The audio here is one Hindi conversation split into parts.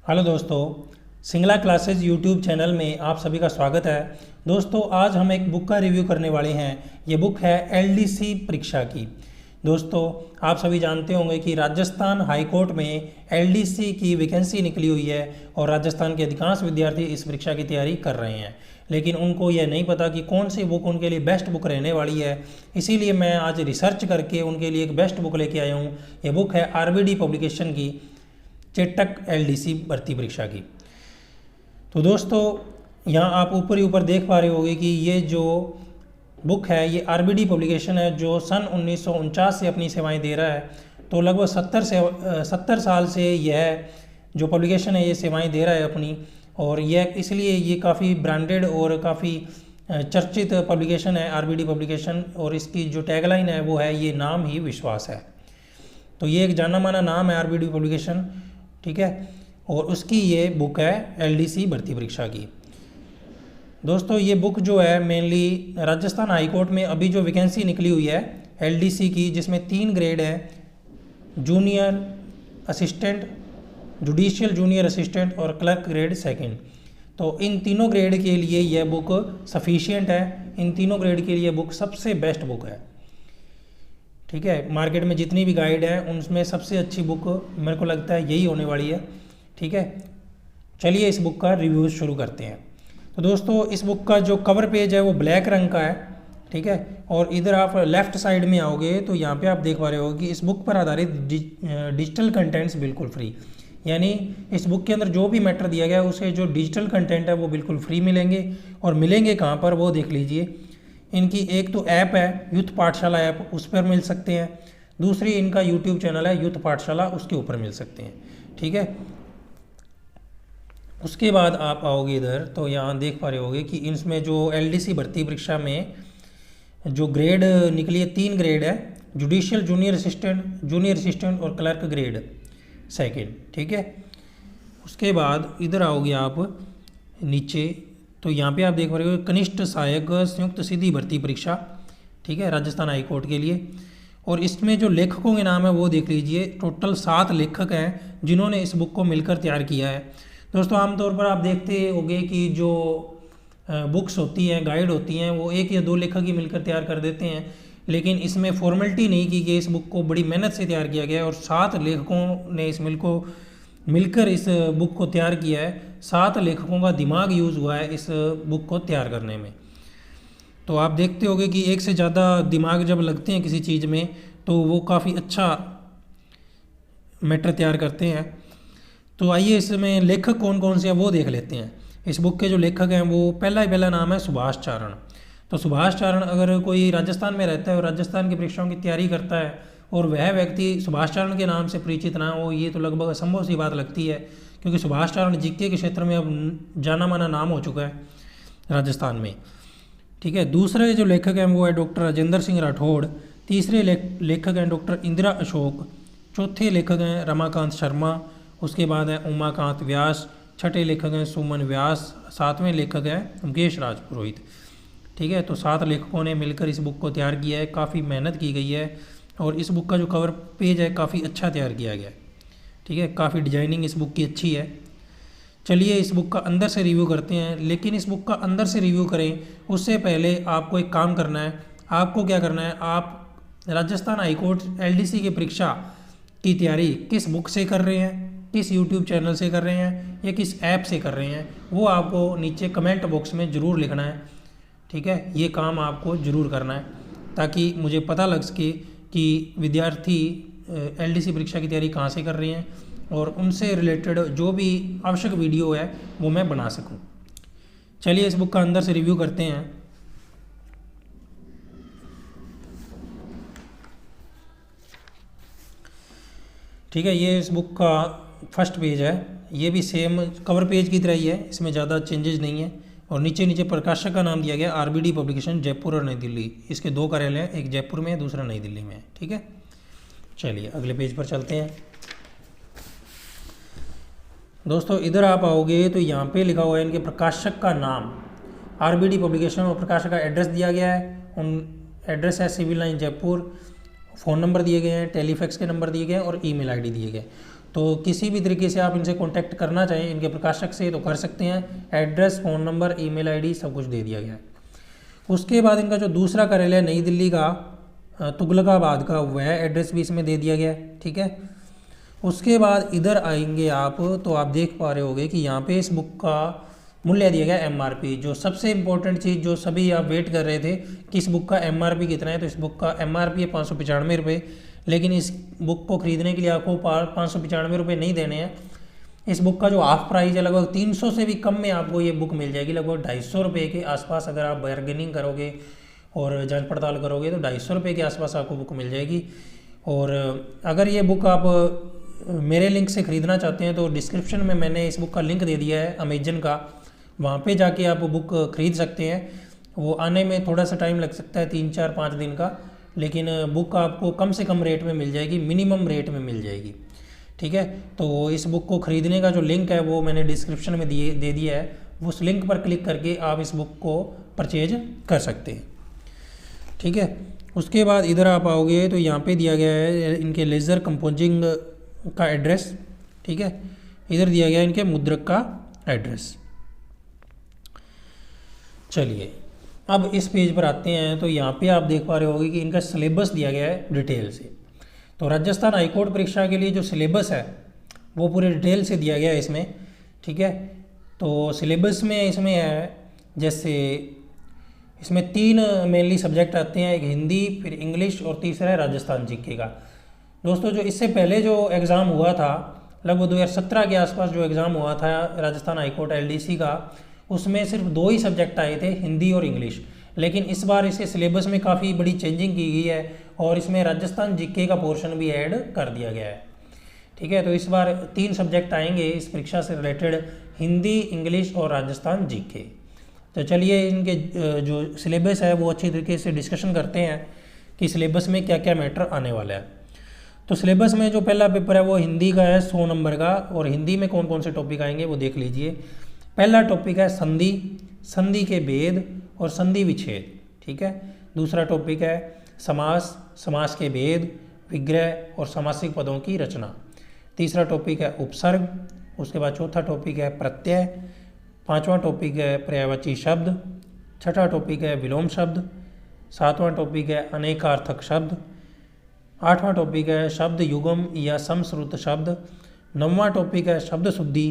हेलो दोस्तों, सिंगला क्लासेस यूट्यूब चैनल में आप सभी का स्वागत है। दोस्तों, आज हम एक बुक का रिव्यू करने वाले हैं। ये बुक है एलडीसी परीक्षा की। दोस्तों, आप सभी जानते होंगे कि राजस्थान हाई कोर्ट में एलडीसी की वैकेंसी निकली हुई है और राजस्थान के अधिकांश विद्यार्थी इस परीक्षा की तैयारी कर रहे हैं, लेकिन उनको यह नहीं पता कि कौन सी बुक उनके लिए बेस्ट बुक रहने वाली है। इसीलिए मैं आज रिसर्च करके उनके लिए एक बेस्ट बुक लेके आया हूँ। ये बुक है आरबीडी पब्लिकेशन की, चेटक एलडीसी भर्ती परीक्षा की। तो दोस्तों, यहाँ आप ऊपर ही ऊपर देख पा रहे होंगे कि ये जो बुक है ये आरबीडी पब्लिकेशन है, जो सन 1949 से अपनी सेवाएं दे रहा है। तो लगभग 70 साल से यह जो पब्लिकेशन है ये सेवाएं दे रहा है अपनी, और यह इसलिए ये काफ़ी ब्रांडेड और काफ़ी चर्चित पब्लिकेशन है आरबीडी पब्लिकेशन। और इसकी जो टैगलाइन है वो है, ये नाम ही विश्वास है। तो ये एक जाना माना नाम है आरबीडी पब्लिकेशन, ठीक है। और उसकी ये बुक है एलडीसी भर्ती परीक्षा की। दोस्तों, ये बुक जो है मेनली राजस्थान हाई कोर्ट में अभी जो वैकेंसी निकली हुई है एलडीसी की, जिसमें 3 ग्रेड है, junior assistant, judicial junior assistant और क्लर्क ग्रेड सेकंड। तो इन तीनों ग्रेड के लिए यह बुक सफिशिएंट है। इन तीनों ग्रेड के लिए बुक सबसे बेस्ट बुक है, ठीक है। मार्केट में जितनी भी गाइड है उनमें सबसे अच्छी बुक मेरे को लगता है यही होने वाली है, ठीक है। चलिए इस बुक का रिव्यू शुरू करते हैं। तो दोस्तों, इस बुक का जो कवर पेज है वो ब्लैक रंग का है, ठीक है। और इधर आप लेफ़्ट साइड में आओगे तो यहाँ पे आप देख पा रहे हो कि इस बुक पर आधारित डिजिटल कंटेंट्स बिल्कुल फ्री, यानी इस बुक के अंदर जो भी मैटर दिया गया है उसे जो डिजिटल कंटेंट है वो बिल्कुल फ्री मिलेंगे। और मिलेंगे कहाँ पर, वो देख लीजिए। इनकी एक तो ऐप है यूथ पाठशाला ऐप, उस पर मिल सकते हैं। दूसरी इनका यूट्यूब चैनल है यूथ पाठशाला, उसके ऊपर मिल सकते हैं, ठीक है। उसके बाद आप आओगे इधर तो यहाँ देख पा रहे होगे कि इसमें जो एलडीसी भर्ती परीक्षा में जो ग्रेड निकली है, 3 ग्रेड है, जुडिशियल जूनियर असिस्टेंट और क्लर्क ग्रेड सेकंड, ठीक है। उसके बाद इधर आओगे आप नीचे तो यहाँ पे आप देख पा रहे हो कनिष्ठ सहायक संयुक्त सीधी भर्ती परीक्षा, ठीक है, राजस्थान हाई कोर्ट के लिए। और इसमें जो लेखकों के नाम है वो देख लीजिए। टोटल 7 लेखक हैं जिन्होंने इस बुक को मिलकर तैयार किया है। दोस्तों, आमतौर पर आप देखते होंगे कि जो बुक्स होती हैं, गाइड होती हैं, वो 1 या 2 लेखक ही मिलकर तैयार कर देते हैं, लेकिन इसमें फॉर्मेलिटी नहीं की गई। इस बुक को बड़ी मेहनत से तैयार किया गया है और 7 लेखकों ने इस मिलकर इस बुक को तैयार किया है। 7 लेखकों का दिमाग यूज़ हुआ है इस बुक को तैयार करने में। तो आप देखते होंगे कि एक से ज़्यादा दिमाग जब लगते हैं किसी चीज़ में तो वो काफ़ी अच्छा मैटर तैयार करते हैं। तो आइए इसमें लेखक कौन कौन से हैं वो देख लेते हैं। इस बुक के जो लेखक हैं वो पहला नाम है सुभाष चारण। तो सुभाष चारण, अगर कोई राजस्थान में रहता है और राजस्थान की परीक्षाओं की तैयारी करता है और वह व्यक्ति सुभाष चारण के नाम से परिचित ना हो, ये तो लगभग असंभव सी बात लगती है, क्योंकि सुभाष चारण जीके के क्षेत्र में अब जाना माना नाम हो चुका है राजस्थान में, ठीक है। दूसरे जो लेखक हैं वो है डॉक्टर राजेंद्र सिंह राठौड़। तीसरे लेखक हैं डॉक्टर इंदिरा अशोक। चौथे लेखक हैं रमाकांत शर्मा। उसके बाद है उमाकांत व्यास। छठे लेखक हैं सुमन व्यास। 7वें लेखक हैं मुकेश राज पुरोहित, ठीक है। तो 7 लेखकों ने मिलकर इस बुक को तैयार किया है। काफ़ी मेहनत की गई है और इस बुक का जो कवर पेज है काफ़ी अच्छा तैयार किया गया है, ठीक है। काफ़ी डिजाइनिंग इस बुक की अच्छी है। चलिए इस बुक का अंदर से रिव्यू करते हैं। लेकिन इस बुक का अंदर से रिव्यू करें उससे पहले आपको एक काम करना है। आपको क्या करना है, आप राजस्थान हाईकोर्ट एलडीसी की परीक्षा की तैयारी किस बुक से कर रहे हैं, किस यूट्यूब चैनल से कर रहे हैं या किस ऐप से कर रहे हैं, वो आपको नीचे कमेंट बॉक्स में ज़रूर लिखना है, ठीक है। ये काम आपको ज़रूर करना है ताकि मुझे पता लग सके कि विद्यार्थी एलडीसी परीक्षा की तैयारी कहाँ से कर रहे हैं और उनसे रिलेटेड जो भी आवश्यक वीडियो है वो मैं बना सकूं। चलिए इस बुक का अंदर से रिव्यू करते हैं। ठीक है, ये इस बुक का फर्स्ट पेज है। ये भी सेम कवर पेज की तरह ही है, इसमें ज़्यादा चेंजेस नहीं है। और नीचे प्रकाशक का नाम दिया गया आरबीडी पब्लिकेशन, जयपुर और नई दिल्ली। इसके 2 कार्यालय हैं, एक जयपुर में है, दूसरा नई दिल्ली में है, ठीक है। चलिए अगले पेज पर चलते हैं। दोस्तों, इधर आप आओगे तो यहाँ पे लिखा हुआ है इनके प्रकाशक का नाम, आरबीडी पब्लिकेशन, और प्रकाशक का एड्रेस दिया गया है। एड्रेस है civil line Jaipur. Phone number दिए गए हैं, टेलीफैक्स के नंबर दिए गए हैं और ईमेल आईडी दिए गए। तो किसी भी तरीके से आप इनसे कांटेक्ट करना चाहें इनके प्रकाशक से तो कर सकते हैं। Address, phone number, email ID सब कुछ दे दिया गया है। उसके बाद इनका जो दूसरा कार्यालय नई दिल्ली का तुगलकाबाद का वह एड्रेस भी इसमें दे दिया गया है, ठीक है। उसके बाद इधर आएंगे आप तो आप देख पा रहे होंगे कि यहाँ पे इस बुक का मूल्य दिया गया MRP। जो सबसे इम्पोर्टेंट चीज़ जो सभी आप वेट कर रहे थे कि इस बुक का MRP कितना है, तो इस बुक का MRP है 595 रुपये। लेकिन इस बुक को खरीदने के लिए आपको 595 रुपये नहीं देने हैं। इस बुक का जो हाफ प्राइस है लगभग 300 से भी कम में आपको ये बुक मिल जाएगी, लगभग 250 रुपये के आसपास। अगर आप बार्गेनिंग करोगे और जांच पड़ताल करोगे तो 250 रुपये के आसपास आपको बुक मिल जाएगी। और अगर ये बुक आप मेरे लिंक से ख़रीदना चाहते हैं तो डिस्क्रिप्शन में मैंने इस बुक का लिंक दे दिया है अमेजन का, वहाँ पे जाके आप बुक ख़रीद सकते हैं। वो आने में थोड़ा सा टाइम लग सकता है, 3-4-5 दिन का, लेकिन बुक आपको कम से कम रेट में मिल जाएगी, मिनिमम रेट में मिल जाएगी, ठीक है। तो इस बुक को ख़रीदने का जो लिंक है वो मैंने डिस्क्रिप्शन में दे दिया है। उस लिंक पर क्लिक करके आप इस बुक को परचेज कर सकते हैं, ठीक है। उसके बाद इधर आप आओगे तो यहाँ पे दिया गया है इनके लेज़र कंपोजिंग का एड्रेस, ठीक है। इधर दिया गया है इनके मुद्रक का एड्रेस। चलिए अब इस पेज पर आते हैं तो यहाँ पे आप देख पा रहे होंगे कि इनका सिलेबस दिया गया है डिटेल से। तो राजस्थान हाईकोर्ट परीक्षा के लिए जो सिलेबस है वो पूरे डिटेल से दिया गया है इसमें, ठीक है। तो सिलेबस में इसमें है जैसे इसमें 3 मेनली सब्जेक्ट आते हैं, एक हिंदी, फिर इंग्लिश और तीसरा है राजस्थान जीके का। दोस्तों जो इससे पहले जो एग्ज़ाम हुआ था लगभग 2017 के आसपास जो एग्ज़ाम हुआ था राजस्थान हाईकोर्ट LDC का, उसमें सिर्फ 2 ही सब्जेक्ट आए थे, हिंदी और इंग्लिश। लेकिन इस बार इसके सिलेबस में काफ़ी बड़ी चेंजिंग की गई है और इसमें राजस्थान जीके का पोर्शन भी ऐड कर दिया गया है, ठीक है। तो इस बार 3 सब्जेक्ट आएंगे इस परीक्षा से रिलेटेड, हिंदी, इंग्लिश और राजस्थान जीके। तो चलिए इनके जो सिलेबस है वो अच्छी तरीके से डिस्कशन करते हैं कि सिलेबस में क्या क्या मैटर आने वाला है। तो सिलेबस में जो पहला पेपर है वो हिंदी का है 100 नंबर का, और हिंदी में कौन कौन से टॉपिक आएंगे वो देख लीजिए। पहला टॉपिक है संधि, संधि के भेद और संधि विच्छेद, ठीक है। दूसरा टॉपिक है समास, समास के भेद, विग्रह और समासिक पदों की रचना। तीसरा टॉपिक है उपसर्ग। उसके बाद चौथा टॉपिक है प्रत्यय। पांचवा टॉपिक है पर्यायवाची शब्द। छठा टॉपिक है विलोम शब्द। सातवां टॉपिक है अनेकार्थक शब्द। आठवां टॉपिक है शब्द युगम या समश्रुत शब्द। नौवां टॉपिक है शब्द शुद्धि।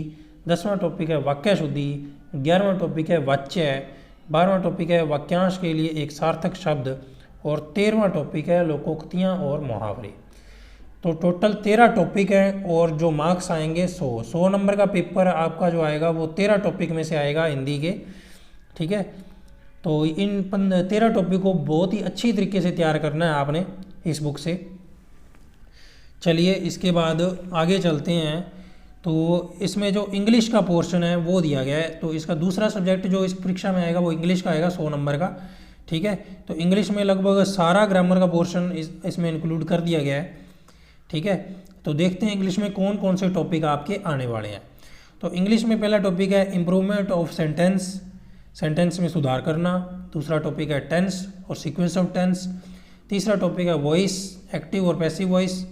10वां टॉपिक है वाक्य शुद्धि। 11वां टॉपिक है वाच्य। 12वां टॉपिक है वाक्यांश के लिए एक सार्थक शब्द। और 13वां टॉपिक है लोकोक्तियाँ और मुहावरे। तो टोटल 13 टॉपिक हैं और जो मार्क्स आएंगे 100 नंबर का पेपर आपका जो आएगा वो 13 टॉपिक में से आएगा हिंदी के, ठीक है। तो इन 13 टॉपिक को बहुत ही अच्छी तरीके से तैयार करना है आपने इस बुक से। चलिए इसके बाद आगे चलते हैं। तो इसमें जो इंग्लिश का पोर्शन है वो दिया गया है। तो इसका दूसरा सब्जेक्ट जो इस परीक्षा में आएगा वो इंग्लिश का आएगा 100 नंबर का, ठीक है। तो इंग्लिश में लगभग सारा ग्रामर का पोर्शन इसमें इंक्लूड कर दिया गया है, ठीक है। तो देखते हैं इंग्लिश में कौन कौन से टॉपिक आपके आने वाले हैं। तो इंग्लिश में पहला टॉपिक है इम्प्रूवमेंट ऑफ सेंटेंस, सेंटेंस में सुधार करना। दूसरा टॉपिक है टेंस और सीक्वेंस ऑफ टेंस। तीसरा टॉपिक है वॉइस, एक्टिव और पैसिव वॉइस।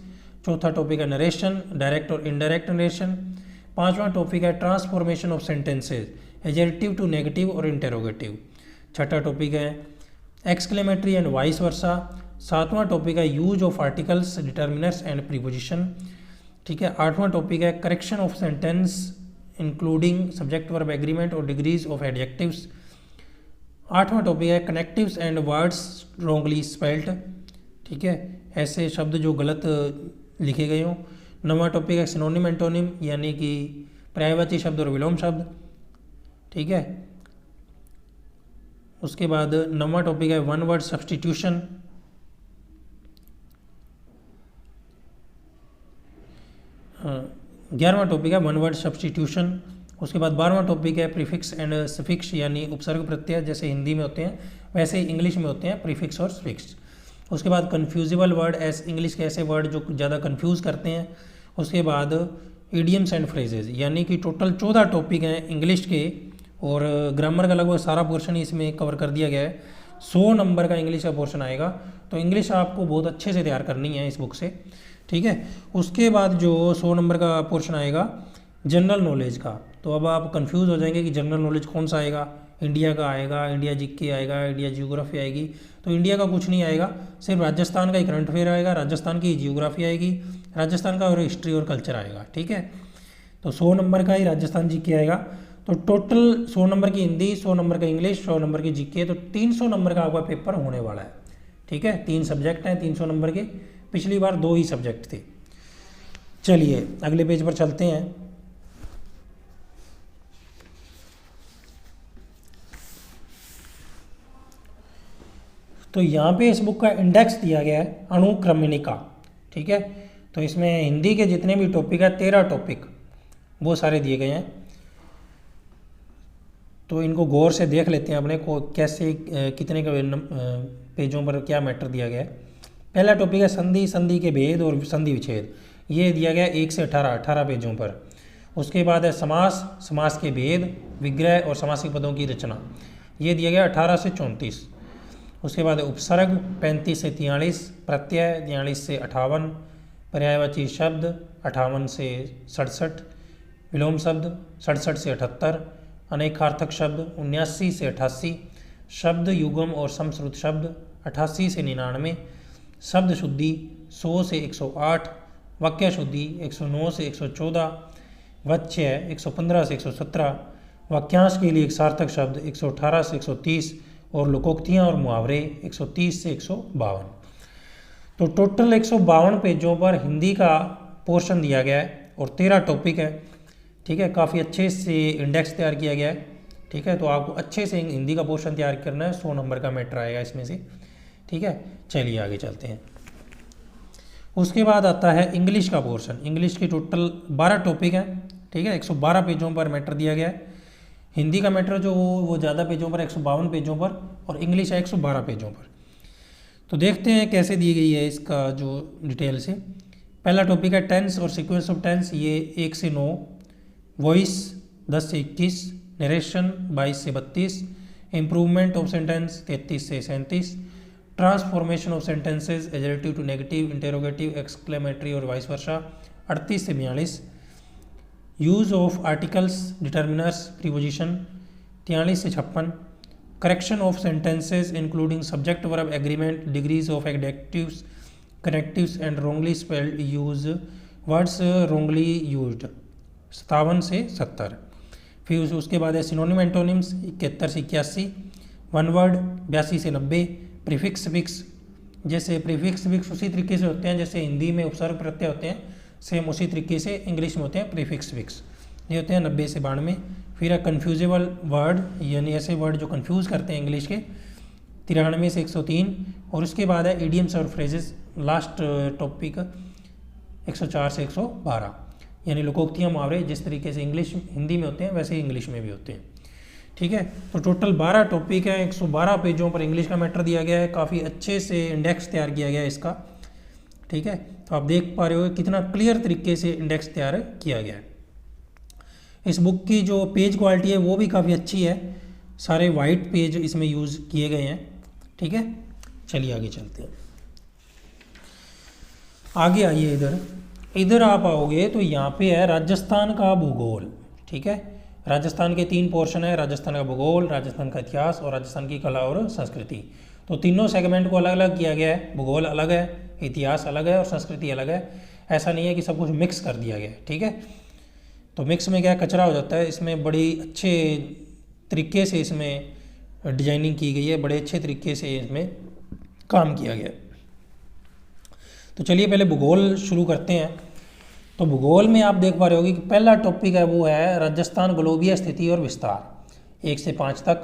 चौथा टॉपिक है नरेशन, डायरेक्ट और इनडायरेक्ट नरेशन। पांचवा टॉपिक है transformation of sentences, adjective to negative और इंटेरोगेटिव। छठा टॉपिक है एक्सक्लेमेटरी एंड वाइस वर्सा। सातवां टॉपिक है use of articles, determiners and preposition, ठीक है। आठवां टॉपिक है correction of sentence including subject verb agreement और डिग्रीज ऑफ एडजेक्टिव्स। आठवां टॉपिक है connectives and words wrongly spelled, ठीक है, ऐसे शब्द जो गलत लिखे गए हों। नौवां टॉपिक है सिनोनिम एंटोनिम यानी कि पर्यायवाची शब्द और विलोम शब्द, ठीक है। उसके बाद नौवां टॉपिक है वन वर्ड सब्सटीट्यूशन। 11वां टॉपिक है वन वर्ड सब्सटीट्यूशन। उसके बाद 12वां टॉपिक है प्रीफिक्स एंड सफिक्स यानी उपसर्ग प्रत्यय, जैसे हिंदी में होते हैं वैसे ही इंग्लिश में होते हैं प्रीफिक्स और सफिक्स। उसके बाद कन्फ्यूजिबल वर्ड, इंग्लिश के ऐसे वर्ड जो ज़्यादा कन्फ्यूज़ करते हैं। उसके बाद इडियम्स एंड फ्रेजेज, यानी कि टोटल 14 टॉपिक हैं इंग्लिश के और ग्रामर का लगभग सारा पोर्शन इसमें कवर कर दिया गया है। 100 नंबर का इंग्लिश का पोर्शन आएगा। तो इंग्लिश आपको बहुत अच्छे से तैयार करनी है इस बुक से, ठीक है। उसके बाद जो 100 नंबर का पोर्शन आएगा जनरल नॉलेज का, तो अब आप कंफ्यूज हो जाएंगे कि जनरल नॉलेज कौन सा आएगा, इंडिया का आएगा, इंडिया जीके आएगा, इंडिया जियोग्राफी आएगी। तो इंडिया का कुछ नहीं आएगा, सिर्फ राजस्थान का ही करंट अफेयर आएगा, राजस्थान की जियोग्राफी आएगी, राजस्थान का और हिस्ट्री और कल्चर आएगा। ठीक है, तो 100 नंबर का ही राजस्थान जीके आएगा। तो टोटल 100 नंबर की हिंदी, 100 नंबर का इंग्लिश, 100 नंबर की जीके, तो 300 नंबर का आपका पेपर होने वाला है। ठीक है, 3 सब्जेक्ट हैं 300 नंबर के, पिछली बार 2 ही सब्जेक्ट थे। चलिए अगले पेज पर चलते हैं। तो यहाँ पे इस बुक का इंडेक्स दिया गया है अनुक्रमणिका। ठीक है, तो इसमें हिंदी के जितने भी टॉपिक है 13 टॉपिक वो सारे दिए गए हैं। तो इनको गौर से देख लेते हैं अपने को कैसे कितने पेजों पर क्या मैटर दिया गया है। पहला टॉपिक है संधि, संधि के भेद और संधि विच्छेद, ये दिया गया 1 से 18 पेजों पर। उसके बाद है समास, समास के भेद, विग्रह और समासिक पदों की रचना, ये दिया गया 18 से 34। उसके बाद उपसर्ग 35 से 43, प्रत्यय 43 से 58, पर्यायवाची शब्द 58 से 67, विलोम शब्द 67 से 78, अनेकार्थक शब्द 79 से 88, शब्द युगम और समश्रुत शब्द 88 से 99, शब्द शुद्धि 100 से 108, वाक्य शुद्धि 109 से 114, वाच्य 115 से 117, वाक्यांश के लिए एक सार्थक शब्द 118 से 130 और लोकोक्तियाँ और मुहावरे 130 से 152। तो टोटल 152 पेजों पर हिंदी का पोर्शन दिया गया है और 13 टॉपिक है। ठीक है, काफ़ी अच्छे से इंडेक्स तैयार किया गया है। ठीक है, तो आपको अच्छे से हिंदी का पोर्शन तैयार करना है, 100 नंबर का मैटर आएगा इसमें से। ठीक है, चलिए आगे चलते हैं। उसके बाद आता है इंग्लिश का पोर्शन। इंग्लिश के टोटल 12 टॉपिक हैं। ठीक है, 112 पेजों पर मैटर दिया गया है। हिंदी का मैटर जो वो ज़्यादा पेजों पर 152 पेजों पर, और इंग्लिश है 112 पेजों पर। तो देखते हैं कैसे दी गई है इसका जो डिटेल से। पहला टॉपिक है टेंस और सीक्वेंस ऑफ टेंस, ये 1 से 9, वॉइस 10 से 21, नरेशन 22 से 32, इम्प्रूवमेंट ऑफ सेंटेंस 33 से 37, transformation of sentences adjective to negative, interrogative, exclamatory और वाइस वर्सा 38 से 42, use of articles, determiners, preposition 43 से 56, correction of sentences including subject verb agreement, degrees of adjectives, connectives and wrongly spelled use, words wrongly used 57 से 70। फिर उसके बाद है सिनोनिम एंटोनिम्स 71 से 81, वन वर्ड 82 से 90, प्रीफिक्स फिक्स, जैसे प्रीफिक्स फिक्स उसी तरीके से होते हैं जैसे हिंदी में उपसर्ग प्रत्यय होते हैं, सेम उसी तरीके से इंग्लिश में होते हैं प्रीफिक्स फिक्स, ये होते हैं 90 से 92। फिर है कन्फ्यूजेबल वर्ड, यानी ऐसे वर्ड जो कंफ्यूज करते हैं इंग्लिश के, 93 से 103। और उसके बाद है इडियम्स और फ्रेजेस, लास्ट टॉपिक 104 से 112, यानी लोकोक्तियाँ मुहावरे जिस तरीके से इंग्लिश हिंदी में होते हैं वैसे ही इंग्लिश में भी होते हैं। ठीक है, तो टोटल 12 टॉपिक है, 112 पेजों पर इंग्लिश का मैटर दिया गया है, काफ़ी अच्छे से इंडेक्स तैयार किया गया है इसका। ठीक है, तो आप देख पा रहे हो कितना क्लियर तरीके से इंडेक्स तैयार किया गया है। इस बुक की जो पेज क्वालिटी है वो भी काफ़ी अच्छी है, सारे वाइट पेज इसमें यूज़ किए गए हैं। ठीक है, चलिए आगे चलते हैं। आगे आइए, इधर आप आओगे तो यहाँ पे है राजस्थान का भूगोल। ठीक है, राजस्थान के 3 पोर्शन है, राजस्थान का भूगोल, राजस्थान का इतिहास और राजस्थान की कला और संस्कृति। तो तीनों सेगमेंट को अलग अलग किया गया है, भूगोल अलग है, इतिहास अलग है और संस्कृति अलग है। ऐसा नहीं है कि सब कुछ मिक्स कर दिया गया है। ठीक है, तो मिक्स में क्या कचरा हो जाता है, इसमें बड़ी अच्छे तरीके से इसमें डिजाइनिंग की गई है, बड़े अच्छे तरीके से इसमें काम किया गया है। तो चलिए पहले भूगोल शुरू करते हैं। तो भूगोल में आप देख पा रहे होगे कि पहला टॉपिक है वो है राजस्थान ग्लोबीय स्थिति और विस्तार 1 से 5 तक,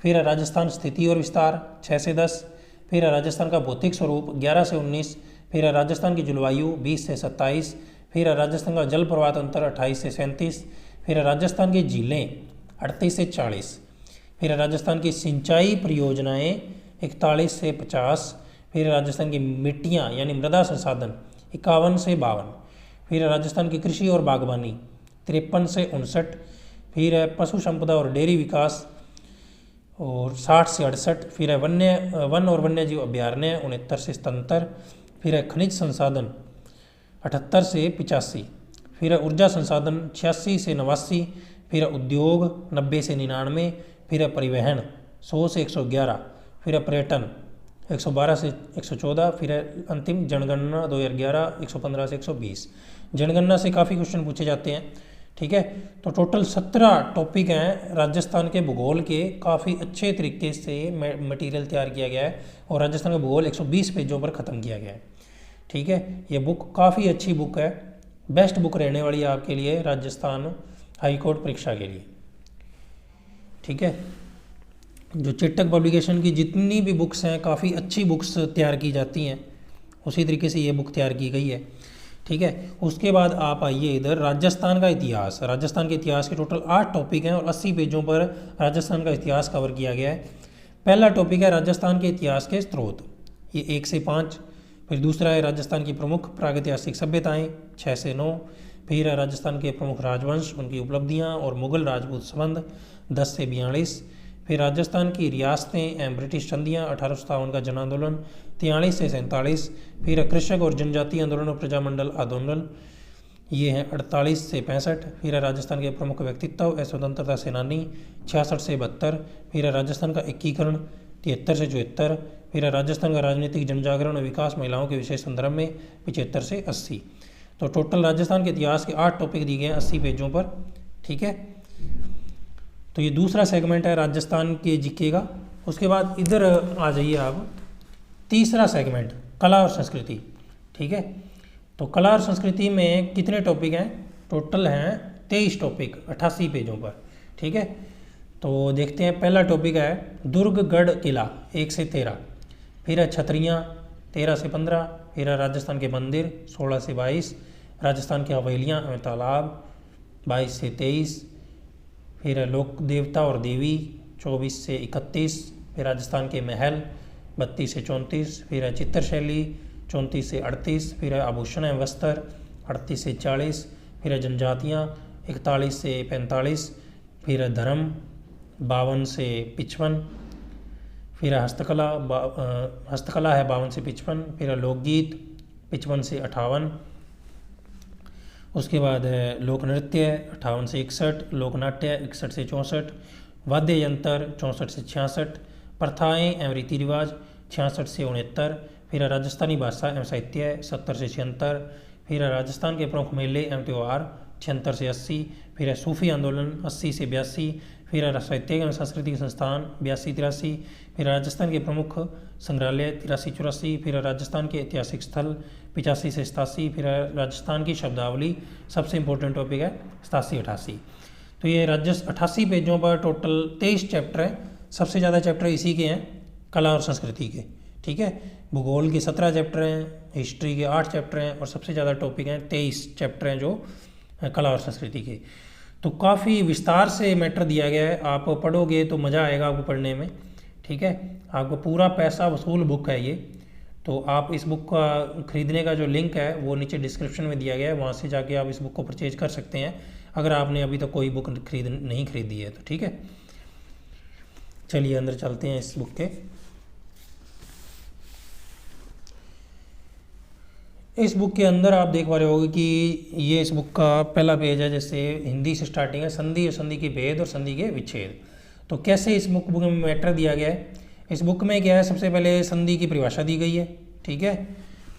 फिर है राजस्थान स्थिति और विस्तार 6 से 10, फिर है राजस्थान का भौतिक स्वरूप 11 से 19, फिर है राजस्थान की जलवायु 20 से 27, फिर है राजस्थान का जल प्रवाह तंत्र 28 से 37, फिर है राजस्थान की झीलें 38 से 40, फिर है राजस्थान की सिंचाई परियोजनाएँ 41 से 50, फिर है राजस्थान की मिट्टियाँ यानी मृदा संसाधन 51 से 52, फिर है राजस्थान की कृषि और बागवानी 53 से 59, फिर है पशु संपदा और डेयरी विकास और 60 से 68, फिर है वन और वन्य जीव अभ्यारण्य 69 से 77, फिर है खनिज संसाधन 78 से 85, फिर है ऊर्जा संसाधन 86 से 89, फिर है उद्योग 90 से 99, फिर है परिवहन 100 से 111, फिर है पर्यटन 112 से 114, फिर है अंतिम जनगणना 2011 115 से 120। जनगणना से काफ़ी क्वेश्चन पूछे जाते हैं, ठीक है। तो टोटल 17 टॉपिक हैं राजस्थान के भूगोल के, काफ़ी अच्छे तरीके से मटेरियल तैयार किया गया है और राजस्थान का भूगोल 120 पेजों पर ख़त्म किया गया है, ठीक है। ये बुक काफ़ी अच्छी बुक है, बेस्ट बुक रहने वाली है आपके लिए राजस्थान हाईकोर्ट परीक्षा के लिए, ठीक है। जो चेटक पब्लिकेशन की जितनी भी बुक्स हैं काफ़ी अच्छी बुक्स तैयार की जाती हैं, उसी तरीके से ये बुक तैयार की गई है, ठीक है। उसके बाद आप आइए इधर राजस्थान का इतिहास। राजस्थान के इतिहास के टोटल 8 टॉपिक हैं और 80 पेजों पर राजस्थान का इतिहास कवर किया गया है। पहला टॉपिक है राजस्थान के इतिहास के स्रोत, ये 1 से 5। फिर दूसरा है राजस्थान की प्रमुख प्रागैतिहासिक सभ्यताएं 6 से 9। फिर है राजस्थान के प्रमुख राजवंश, उनकी उपलब्धियां और मुगल राजपूत संबंध 10 से 42। फिर राजस्थान की रियासतें एवं ब्रिटिश संधियाँ 1857 का जन आंदोलन 43 से 47। फिर कृषक और जनजातीय आंदोलन और प्रजामंडल आंदोलन, ये हैं 48 से 65। फिर राजस्थान के प्रमुख व्यक्तित्व स्वतंत्रता सेनानी 66 से 72। फिर राजस्थान का एकीकरण 73 से 74। फिर राजस्थान का राजनीतिक जनजागरण और विकास महिलाओं के विशेष संदर्भ में 75 से 80। तो टोटल राजस्थान के इतिहास के 8 टॉपिक दिए गए हैं 80 पेजों पर, ठीक है। तो ये दूसरा सेगमेंट है राजस्थान के जीके का। उसके बाद इधर आ जाइए आप, तीसरा सेगमेंट कला और संस्कृति, ठीक है। तो कला और संस्कृति में कितने टॉपिक हैं? टोटल हैं 23 टॉपिक 88 पेजों पर, ठीक है। तो देखते हैं, पहला टॉपिक है दुर्गगढ़ किला 1 से 13। फिर है छतरियाँ 13 से 15। फिर है राजस्थान के मंदिर 16 से 22। राजस्थान की हवेलियाँ एवं तालाब 22 से 23। फिर लोक देवता और देवी 24 से 31। फिर राजस्थान के महल 32 से 34। फिर चित्रशैली 34 से 38। फिर आभूषण एवं वस्त्र 38 से 40। फिर जनजातियाँ 41 से 45। फिर धर्म 52 से 55। फिर हस्तकला हस्तकला है 52 से 55। फिर लोकगीत 55 से 58। उसके बाद है लोक नृत्य 58 से 61। लोक नाट्य 61 से 64। वाद्य यंत्र 64 से 66। प्रथाएं एवं रीति रिवाज 66 से 69। फिर राजस्थानी भाषा एवं साहित्य 70 से 76। फिर राजस्थान के प्रमुख मेले एवं त्यौहार 76 से 80। फिर सूफी आंदोलन 80 से 82। फिर साहित्यिक एवं सांस्कृतिक संस्थान 82-83। फिर राजस्थान के प्रमुख संग्रहालय 83-84। फिर राजस्थान के ऐतिहासिक स्थल 85 से 87। फिर राजस्थान की शब्दावली, सबसे इंपॉर्टेंट टॉपिक है 87-88। तो ये 88 पेजों पर टोटल 23 चैप्टर हैं। सबसे ज़्यादा चैप्टर इसी के हैं, कला और संस्कृति के, ठीक है। भूगोल के 17 चैप्टर हैं, हिस्ट्री के 8 चैप्टर हैं और सबसे ज़्यादा टॉपिक हैं 23 चैप्टर हैं जो कला और संस्कृति के। तो काफ़ी विस्तार से मैटर दिया गया है, आप पढ़ोगे तो मज़ा आएगा आपको पढ़ने में, ठीक है। आपको पूरा पैसा वसूल बुक है ये। तो आप इस बुक का ख़रीदने का जो लिंक है वो नीचे डिस्क्रिप्शन में दिया गया है, वहाँ से जाके आप इस बुक को परचेज कर सकते हैं अगर आपने अभी तक कोई बुक नहीं खरीदी है तो, ठीक है। चलिए अंदर चलते हैं इस बुक के। इस बुक के अंदर आप देख पा रहे होगे कि ये इस बुक का पहला पेज है, जैसे हिंदी से स्टार्टिंग है, संधि और संधि के भेद और संधि के विच्छेद। तो कैसे इस बुक में मैटर दिया गया है? इस बुक में क्या है, सबसे पहले संधि की परिभाषा दी गई है, ठीक है।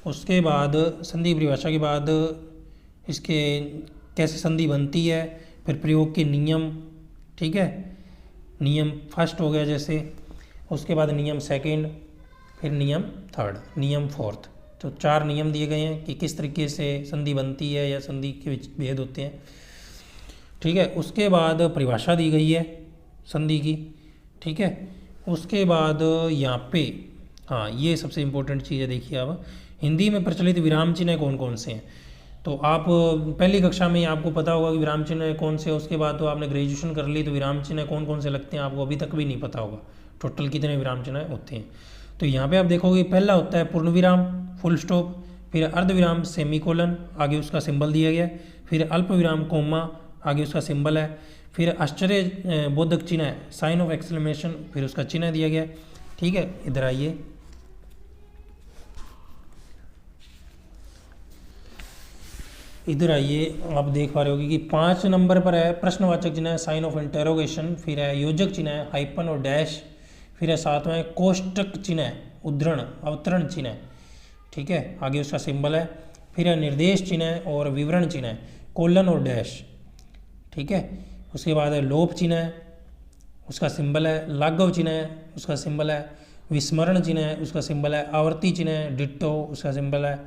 उसके बाद संधि परिभाषा के बाद इसके कैसे संधि बनती है, फिर प्रयोग के नियम, ठीक है। नियम फर्स्ट हो गया जैसे, उसके बाद नियम सेकंड, फिर नियम थर्ड, नियम फोर्थ। तो 4 नियम दिए गए हैं कि किस तरीके से संधि बनती है या संधि के भेद होते हैं, ठीक है। उसके बाद परिभाषा दी गई है संधि की, ठीक है। उसके बाद यहाँ पे हाँ, ये सबसे इम्पोर्टेंट चीज़ है, देखिए अब हिंदी में प्रचलित विराम चिन्ह कौन कौन से हैं। तो आप पहली कक्षा में आपको पता होगा कि विराम चिन्ह कौन से, उसके बाद तो आपने ग्रेजुएशन कर ली तो विराम चिन्ह कौन कौन से लगते हैं आपको अभी तक भी नहीं पता होगा, टोटल कितने विराम चिन्ह होते हैं। तो यहाँ पे आप देखोगे पहला होता है पूर्ण विराम फुल स्टॉप, फिर अर्ध विराम सेमीकोलन, आगे उसका सिंबल दिया गया, फिर अल्प विराम कोमा, आगे उसका सिंबल है, फिर आश्चर्य बोधक चिन्ह साइन ऑफ एक्सक्लेमेशन, फिर उसका चिन्ह दिया गया, ठीक है। इधर आइए, इधर आइए, आप देख पा रहे होगे कि 5 नंबर पर है प्रश्नवाचक चिन्ह है, साइन ऑफ इंटेरोगेशन, फिर है योजक चिन्ह है, हाइपन और डैश, फिर है साथ में कोष्टक चिन्ह है, उद्धरण अवतरण चिन्ह है, ठीक है, आगे उसका सिंबल है, फिर है निर्देश चिन्ह है और विवरण चिन्ह है, कोलन और डैश, ठीक है। उसके बाद है लोप चिन्ह है, उसका सिंबल है, लाघव चिन्ह है, उसका सिंबल है, विस्मरण चिन्ह है, उसका सिंबल है, आवर्ती चिन्ह है, डिट्टो, उसका सिंबल है,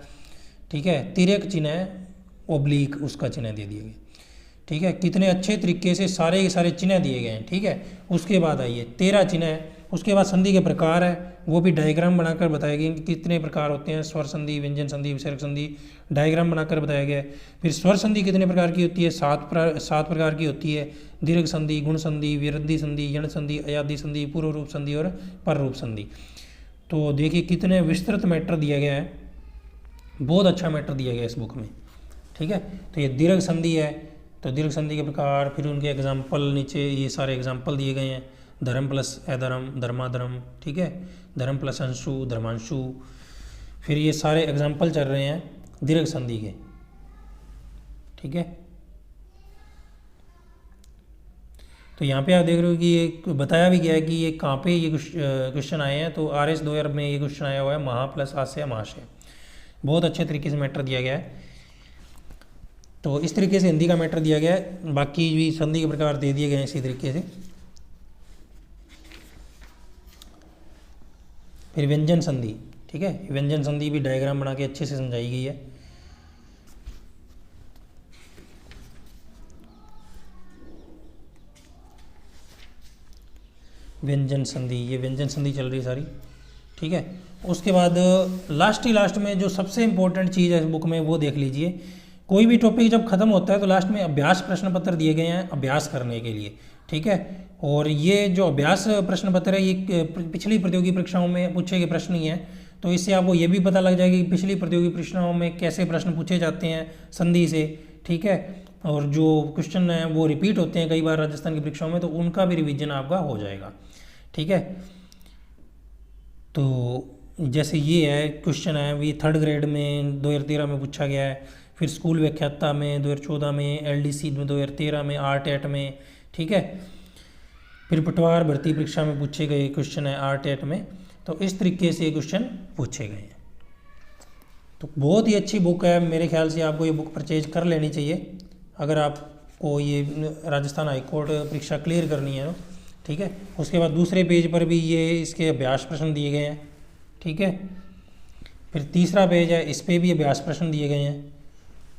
ठीक है, तिर्यक चिन्ह है, ओब्लिक, उसका चिन्ह दे दिए गए, ठीक है। कितने अच्छे तरीके से सारे के सारे चिन्ह दिए गए हैं, ठीक है। उसके बाद आइए 13 चिन्ह है, उसके बाद संधि के प्रकार है, वो भी डायग्राम बनाकर बताए गए कि कितने प्रकार होते हैं, स्वर संधि, व्यंजन संधि, विसर्ग संधि, डायग्राम बनाकर बताया गया है। फिर स्वर संधि कितने प्रकार की होती है, 7 प्रकार की होती है, दीर्घ संधि, गुण संधि, विरुद्धि संधि, यण संधि, अयादि संधि, पूर्व रूप संधि और पर रूप संधि। तो देखिए कितने विस्तृत मैटर दिया गया है, बहुत अच्छा मैटर दिया गया है इस बुक में, ठीक है। तो ये दीर्घ संधि है, तो दीर्घ संधि के प्रकार, फिर उनके एग्जाम्पल नीचे ये सारे एग्जाम्पल दिए गए हैं, धर्म प्लस अधर्म, धर्माधर्म, ठीक है, धर्म प्लस अंशु, धर्मांशु, फिर ये सारे एग्जाम्पल चल रहे हैं दीर्घ संधि के, ठीक है। तो यहाँ पे आप देख रहे हो कि ये बताया भी गया है कि ये कहाँ पे ये क्वेश्चन आए हैं। तो RS 2000 में ये क्वेश्चन आया हुआ है, महा प्लस आशय महाशय, बहुत अच्छे तरीके से मैटर दिया गया है। तो इस तरीके से हिंदी का मैटर दिया गया है, बाकी भी संधि के प्रकार दे दिए गए हैं इसी तरीके से। फिर व्यंजन संधि, ठीक है, व्यंजन संधि भी डायग्राम बना के अच्छे से समझाई गई है। व्यंजन संधि, ये व्यंजन संधि चल रही है सारी, ठीक है। उसके बाद लास्ट में जो सबसे इंपॉर्टेंट चीज़ है इस बुक में वो देख लीजिए। कोई भी टॉपिक जब खत्म होता है तो लास्ट में अभ्यास प्रश्न पत्र दिए गए हैं अभ्यास करने के लिए, ठीक है। और ये जो अभ्यास प्रश्न पत्र है ये पिछली प्रतियोगी परीक्षाओं में पूछे गए प्रश्न ही हैं, तो इससे आपको ये भी पता लग जाएगा कि पिछली प्रतियोगी परीक्षाओं में कैसे प्रश्न पूछे जाते हैं संधि से, ठीक है। और जो क्वेश्चन हैं वो रिपीट होते हैं कई बार राजस्थान की परीक्षाओं में, तो उनका भी रिवीजन आपका हो जाएगा, ठीक है। तो जैसे ये है क्वेश्चन है, ये 3rd ग्रेड में 2013 में पूछा गया है, फिर स्कूल व्याख्याता में 2014 में, LDC में 2013 में, RTET में, ठीक है। फिर पटवार भर्ती परीक्षा में पूछे गए क्वेश्चन है RTET में। तो इस तरीके से क्वेश्चन पूछे गए हैं। तो बहुत ही अच्छी बुक है, मेरे ख्याल से आपको ये बुक परचेज कर लेनी चाहिए अगर आपको ये राजस्थान हाईकोर्ट परीक्षा क्लियर करनी है, ठीक है। उसके बाद दूसरे पेज पर भी ये इसके अभ्यास प्रश्न दिए गए हैं, ठीक है। फिर तीसरा पेज है, इस पर भी अभ्यास प्रश्न दिए गए हैं।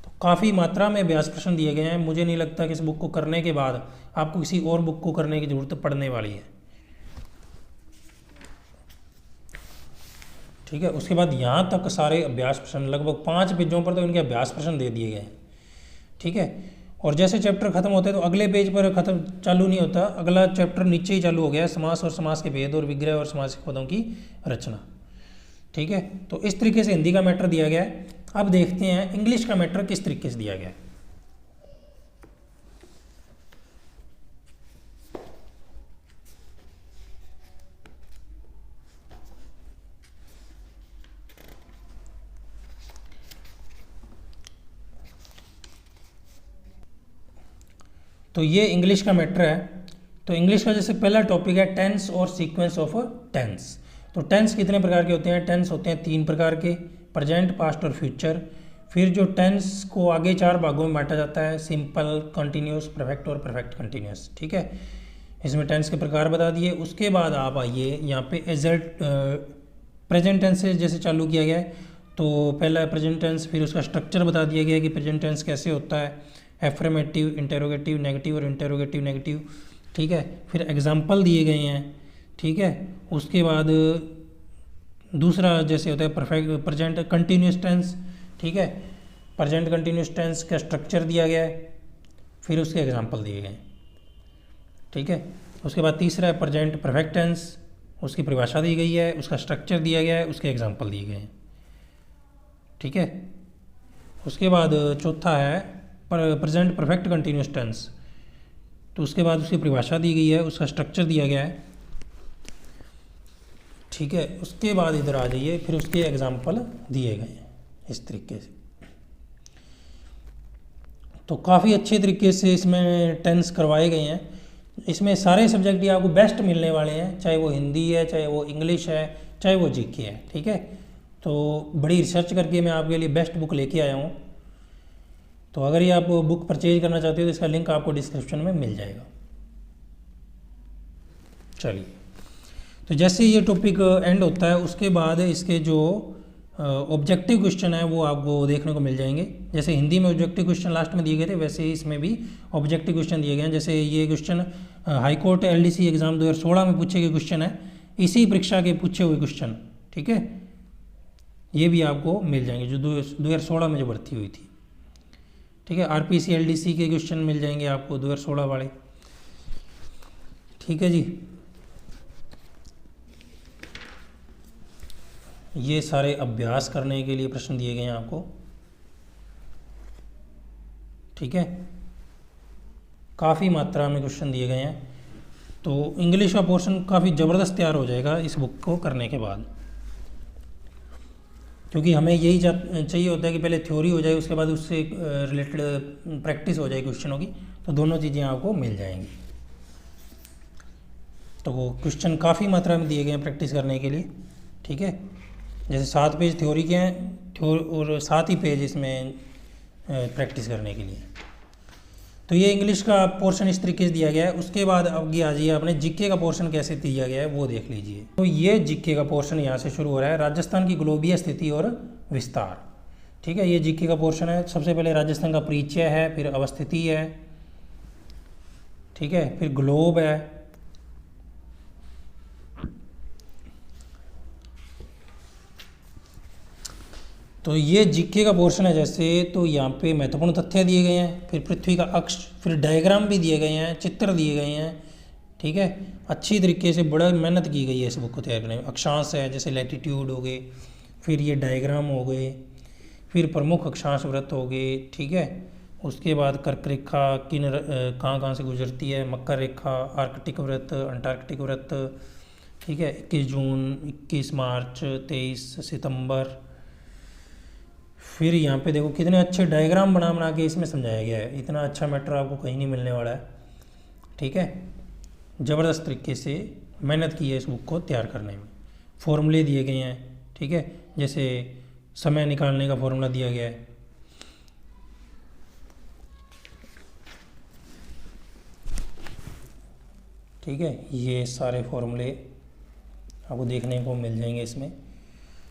तो काफ़ी मात्रा में अभ्यास प्रश्न दिए गए हैं। मुझे नहीं लगता कि इस बुक को करने के बाद आपको किसी और बुक को करने की ज़रूरत पड़ने वाली है, ठीक है। उसके बाद यहाँ तक सारे अभ्यास प्रश्न लगभग 5 पेजों पर तो इनके अभ्यास प्रश्न दे दिए गए हैं, ठीक है। और जैसे चैप्टर खत्म होते हैं तो अगले पेज पर खत्म चालू नहीं होता, अगला चैप्टर नीचे ही चालू हो गया है, समास और समास के भेद और विग्रह और समासिक पदों की रचना, ठीक है। तो इस तरीके से हिंदी का मैटर दिया गया है। अब देखते हैं इंग्लिश का मैटर किस तरीके से दिया गया है। तो ये इंग्लिश का मैटर है। तो इंग्लिश का जैसे पहला टॉपिक है टेंस और सीक्वेंस ऑफ टेंस। तो टेंस कितने प्रकार के होते हैं? टेंस होते हैं 3 प्रकार के, प्रेजेंट, पास्ट और फ्यूचर। फिर जो टेंस को आगे 4 भागों में बांटा जाता है, सिंपल, कंटिन्यूस, परफेक्ट और परफेक्ट कंटिन्यूस, ठीक है। इसमें टेंस के प्रकार बता दिए। उसके बाद आप आइए यहाँ पे प्रेजेंट टेंस से जैसे चालू किया गया है। तो पहला प्रेजेंट टेंस, फिर उसका स्ट्रक्चर बता दिया गया कि प्रेजेंट टेंस कैसे होता है, एफर्मेटिव, इंटेरोगेटिव, नेगेटिव और इंटेरोगेटिव नेगेटिव, ठीक है। फिर एग्जाम्पल दिए गए हैं, ठीक है। उसके बाद दूसरा जैसे होता है परफेक्ट प्रेजेंट कंटिन्यूस टेंस, ठीक है। प्रेजेंट कंटिन्यूस टेंस का स्ट्रक्चर दिया गया है, फिर उसके एग्जाम्पल दिए गए हैं, ठीक है। उसके बाद तीसरा है प्रेजेंट परफेक्ट टेंस, उसकी परिभाषा दी गई है, उसका स्ट्रक्चर दिया गया है, उसके एग्जाम्पल दिए गए हैं, ठीक है। उसके बाद चौथा है प्रेजेंट परफेक्ट कंटिन्यूस टेंस। तो उसके बाद उसकी परिभाषा दी गई है, उसका स्ट्रक्चर दिया गया है, ठीक है। उसके बाद इधर आ जाइए, फिर उसके एग्जाम्पल दिए गए हैं इस तरीके से। तो काफ़ी अच्छे तरीके से इसमें टेंस करवाए गए हैं। इसमें सारे सब्जेक्ट ही आपको बेस्ट मिलने वाले हैं, चाहे वो हिंदी है, चाहे वो इंग्लिश है, चाहे वो जीके है। ठीक है, तो बड़ी रिसर्च करके मैं आपके लिए बेस्ट बुक लेके आया हूँ। तो अगर ये आप बुक परचेज करना चाहते हो तो इसका लिंक आपको डिस्क्रिप्शन में मिल जाएगा। चलिए, तो जैसे ये टॉपिक एंड होता है उसके बाद इसके जो ऑब्जेक्टिव क्वेश्चन है वो आपको देखने को मिल जाएंगे। जैसे हिंदी में ऑब्जेक्टिव क्वेश्चन लास्ट में दिए गए थे, वैसे ही इसमें भी ऑब्जेक्टिव क्वेश्चन दिए गए हैं। जैसे ये question high court LDC exam 2016 में पूछे गए क्वेश्चन है, इसी परीक्षा के पूछे हुए क्वेश्चन। ठीक है, ये भी आपको मिल जाएंगे जो 2016 में जो भर्ती हुई थी। ठीक है, आरपीसी एलडीसी के क्वेश्चन मिल जाएंगे आपको 2016 वाले। ठीक है जी, ये सारे अभ्यास करने के लिए प्रश्न दिए गए हैं आपको। ठीक है, काफ़ी मात्रा में क्वेश्चन दिए गए हैं, तो इंग्लिश का पोर्शन काफ़ी ज़बरदस्त तैयार हो जाएगा इस बुक को करने के बाद, क्योंकि हमें यही चाहिए होता है कि पहले थ्योरी हो जाए, उसके बाद उससे रिलेटेड प्रैक्टिस हो जाए क्वेश्चनों की, तो दोनों चीज़ें आपको मिल जाएंगी। तो वो क्वेश्चन काफ़ी मात्रा में दिए गए हैं प्रैक्टिस करने के लिए। ठीक है, जैसे 7 पेज थ्योरी के हैं और 7 ही पेज इसमें प्रैक्टिस करने के लिए। तो ये इंग्लिश का पोर्शन इस तरीके से दिया गया है। उसके बाद अब आ जाइए आपने जीके का पोर्शन कैसे दिया गया है वो देख लीजिए। तो ये जीके का पोर्शन यहाँ से शुरू हो रहा है, राजस्थान की ग्लोबीय स्थिति और विस्तार। ठीक है, ये जीके का पोर्शन है। सबसे पहले राजस्थान का परिचय है, फिर अवस्थिति है, ठीक है, फिर ग्लोब है, तो ये जीके का पोर्शन है। जैसे तो यहाँ पे महत्वपूर्ण तथ्य दिए गए हैं, फिर पृथ्वी का अक्ष, फिर डायग्राम भी दिए गए हैं, चित्र दिए गए हैं। ठीक है, अच्छी तरीके से बड़ा मेहनत की गई है इस बुक को तैयार करने में। अक्षांश है, जैसे लैटिट्यूड हो गए, फिर ये डायग्राम हो गए, फिर प्रमुख अक्षांश वृत्त हो गए। ठीक है, उसके बाद कर्क रेखा कहाँ कहाँ से गुजरती है, मकर रेखा, आर्कटिक वृत्त, अंटार्कटिक वृत्त। ठीक है, 21 जून, 21 मार्च, 23 सितंबर। फिर यहाँ पे देखो कितने अच्छे डायग्राम बना बना के इसमें समझाया गया है। इतना अच्छा मैटर आपको कहीं नहीं मिलने वाला है। ठीक है, ज़बरदस्त तरीके से मेहनत की है इस बुक को तैयार करने में। फॉर्मूले दिए गए हैं। ठीक है, जैसे समय निकालने का फॉर्मूला दिया गया है। ठीक है, ये सारे फॉर्मूले आपको देखने को मिल जाएंगे इसमें।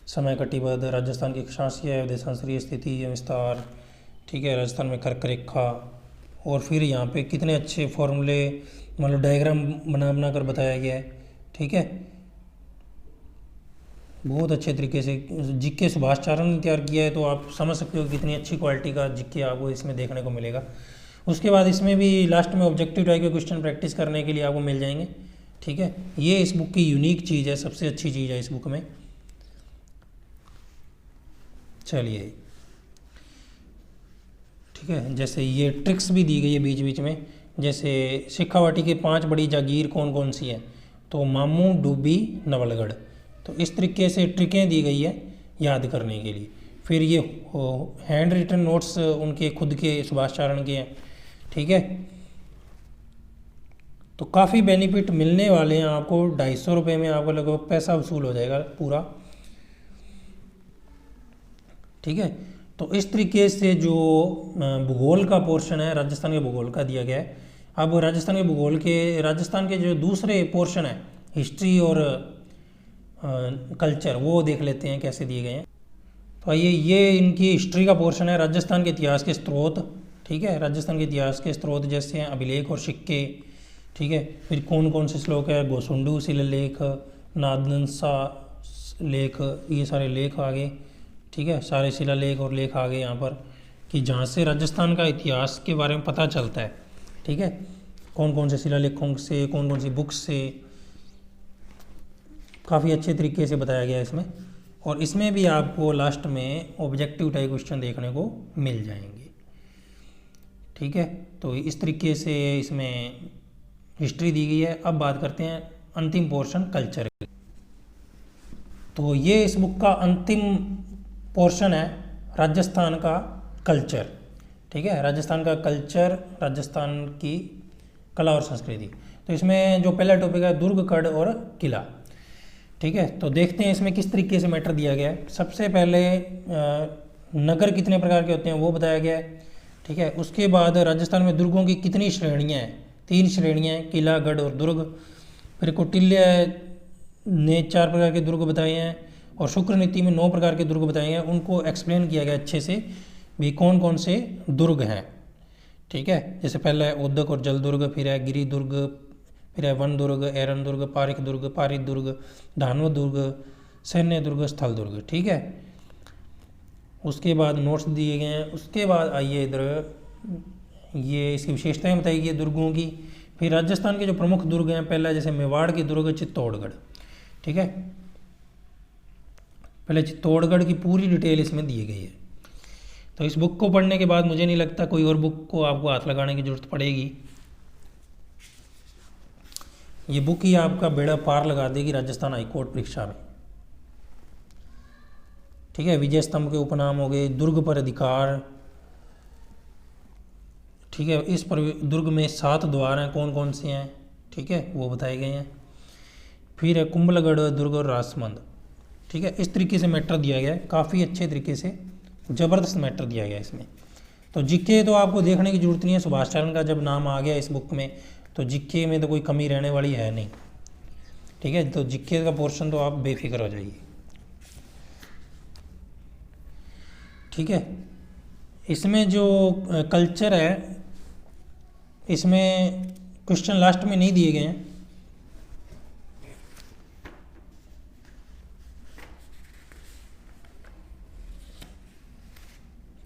समय कटिबद्ध, राजस्थान की अक्षांशीय देशांतरीय स्थिति विस्तार। ठीक है, राजस्थान में कर्क रेखा, और फिर यहाँ पे कितने अच्छे फॉर्मूले मतलब डायग्राम बना बना कर बताया गया है। ठीक है, बहुत अच्छे तरीके से जीके सुभाष चारण ने तैयार किया है, तो आप समझ सकते हो कितनी अच्छी क्वालिटी का जीके आपको इसमें देखने को मिलेगा। उसके बाद इसमें भी लास्ट में ऑब्जेक्टिव टाइप के क्वेश्चन प्रैक्टिस करने के लिए आपको मिल जाएंगे। ठीक है, ये इस बुक की यूनिक चीज़ है, सबसे अच्छी चीज़ है इस बुक में। चलिए, ठीक है, जैसे ये ट्रिक्स भी दी गई है बीच बीच में। जैसे शेखावाटी के 5 बड़ी जागीर कौन कौन सी है, तो मामू, डूबी, नवलगढ़। तो इस तरीके से ट्रिकें दी गई है याद करने के लिए। फिर ये हैंड रिटन नोट्स उनके खुद के सुभाष चारण के हैं। ठीक है, तो काफ़ी बेनिफिट मिलने वाले हैं आपको। 250 रुपये में आपको लगभग पैसा वसूल हो जाएगा पूरा। ठीक है, तो इस तरीके से जो भूगोल का पोर्शन है राजस्थान के भूगोल का दिया गया है। अब राजस्थान के भूगोल के राजस्थान के जो दूसरे पोर्शन है हिस्ट्री और कल्चर, वो देख लेते हैं कैसे दिए गए हैं। तो आइए, ये इनकी हिस्ट्री का पोर्शन है। राजस्थान के इतिहास के स्रोत। ठीक है, राजस्थान के इतिहास के स्रोत जैसे हैं अभिलेख और सिक्के। ठीक है, फिर कौन कौन से श्लोक है, गोसुंडू शिलालेख, नादनसा लेख, ये सारे लेख आ गए। ठीक है, सारे शिलालेख और लेख आ गए यहाँ पर, कि जहाँ से राजस्थान का इतिहास के बारे में पता चलता है। ठीक है, कौन कौन से शिलालेखों से, कौन कौन सी बुक्स से, काफ़ी अच्छे तरीके से बताया गया है इसमें। और इसमें भी आपको लास्ट में ऑब्जेक्टिव टाइप क्वेश्चन देखने को मिल जाएंगे। ठीक है, तो इस तरीके से इसमें हिस्ट्री दी गई है। अब बात करते हैं अंतिम पोर्शन कल्चर। तो ये इस बुक का अंतिम पोर्शन है, राजस्थान का कल्चर। ठीक है, राजस्थान का कल्चर, राजस्थान की कला और संस्कृति। तो इसमें जो पहला टॉपिक है दुर्ग, गढ़ और किला। ठीक है, तो देखते हैं इसमें किस तरीके से मैटर दिया गया है। सबसे पहले नगर कितने प्रकार के होते हैं वो बताया गया है। ठीक है, उसके बाद राजस्थान में दुर्गों की कितनी श्रेणियाँ हैं, 3 श्रेणियाँ हैं, किला, गढ़ और दुर्ग। फिर कौटिल्य ने 4 प्रकार के दुर्ग बताए हैं और शुक्र नीति में 9 प्रकार के दुर्ग बताए हैं। उनको एक्सप्लेन किया गया अच्छे से भी कौन कौन से दुर्ग हैं। ठीक है, जैसे पहला है उद्दक और जल दुर्ग, फिर है गिरि दुर्ग, फिर है वन दुर्ग, एरन दुर्ग, पारिक दुर्ग, पारित दुर्ग, धानव दुर्ग, सैन्य दुर्ग, स्थल दुर्ग। ठीक है, उसके बाद नोट्स दिए गए हैं। उसके बाद आइए इधर, ये इसकी विशेषताएं बताई गई दुर्गों की। फिर राजस्थान के जो प्रमुख दुर्ग हैं, पहला जैसे मेवाड़ के दुर्ग, चित्तौड़गढ़। ठीक है, पहले चित्तौड़गढ़ की पूरी डिटेल इसमें दी गई है। तो इस बुक को पढ़ने के बाद मुझे नहीं लगता कोई और बुक को आपको हाथ लगाने की जरूरत पड़ेगी। ये बुक ही आपका बेड़ा पार लगा देगी राजस्थान हाईकोर्ट परीक्षा में। ठीक है, विजय स्तंभ के उपनाम हो गए, दुर्ग पर अधिकार। ठीक है, इस पर दुर्ग में 7 द्वार हैं, कौन कौन से हैं, ठीक है, वो बताए गए हैं। फिर है कुंभलगढ़, दुर्ग और राजसमंद। ठीक है, इस तरीके से मैटर दिया गया है, काफ़ी अच्छे तरीके से, ज़बरदस्त मैटर दिया गया है इसमें। तो जीके तो आपको देखने की जरूरत नहीं है, सुभाष चरण का जब नाम आ गया इस बुक में तो जीके में तो कोई कमी रहने वाली है नहीं। ठीक है, तो जीके का पोर्शन तो आप बेफिक्र हो जाइए। ठीक है, इसमें जो कल्चर है इसमें क्वेश्चन लास्ट में नहीं दिए गए हैं।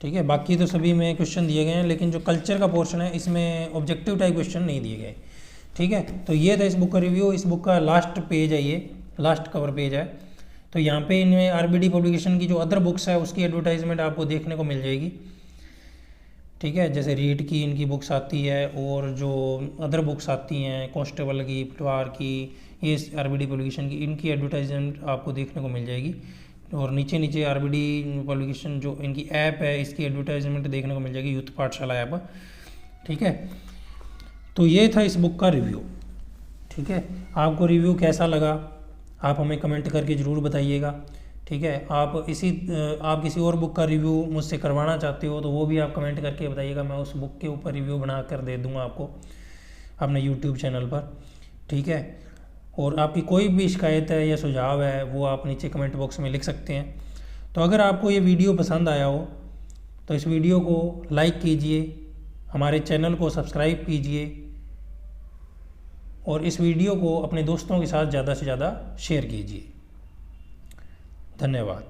ठीक है, बाकी तो सभी में क्वेश्चन दिए गए हैं, लेकिन जो कल्चर का पोर्शन है इसमें ऑब्जेक्टिव टाइप क्वेश्चन नहीं दिए गए। ठीक है, तो ये था इस बुक का रिव्यू। इस बुक का लास्ट पेज है, ये लास्ट कवर पेज है। तो यहाँ पे इनमें आरबीडी पब्लिकेशन की जो अदर बुक्स है उसकी एडवर्टाइजमेंट आपको देखने को मिल जाएगी। ठीक है, जैसे रीड की इनकी बुक्स आती है और जो अदर बुक्स आती हैं कांस्टेबल की, पटवार की, ये आरबीडी पब्लिकेशन की, इनकी एडवर्टाइजमेंट आपको देखने को मिल जाएगी। और नीचे नीचे आरबीडी पब्लिकेशन जो इनकी ऐप है इसकी एडवर्टाइजमेंट देखने को मिल जाएगी, यूथ पाठशाला ऐप। ठीक है, तो ये था इस बुक का रिव्यू। ठीक है, आपको रिव्यू कैसा लगा आप हमें कमेंट करके ज़रूर बताइएगा। ठीक है, आप किसी और बुक का रिव्यू मुझसे करवाना चाहते हो तो वो भी आप कमेंट करके बताइएगा, मैं उस बुक के ऊपर रिव्यू बना कर दे दूँगा आपको अपने यूट्यूब चैनल पर। ठीक है, और आपकी कोई भी शिकायत है या सुझाव है वो आप नीचे कमेंट बॉक्स में लिख सकते हैं। तो अगर आपको ये वीडियो पसंद आया हो तो इस वीडियो को लाइक कीजिए, हमारे चैनल को सब्सक्राइब कीजिए और इस वीडियो को अपने दोस्तों के साथ ज़्यादा से ज़्यादा शेयर कीजिए। धन्यवाद।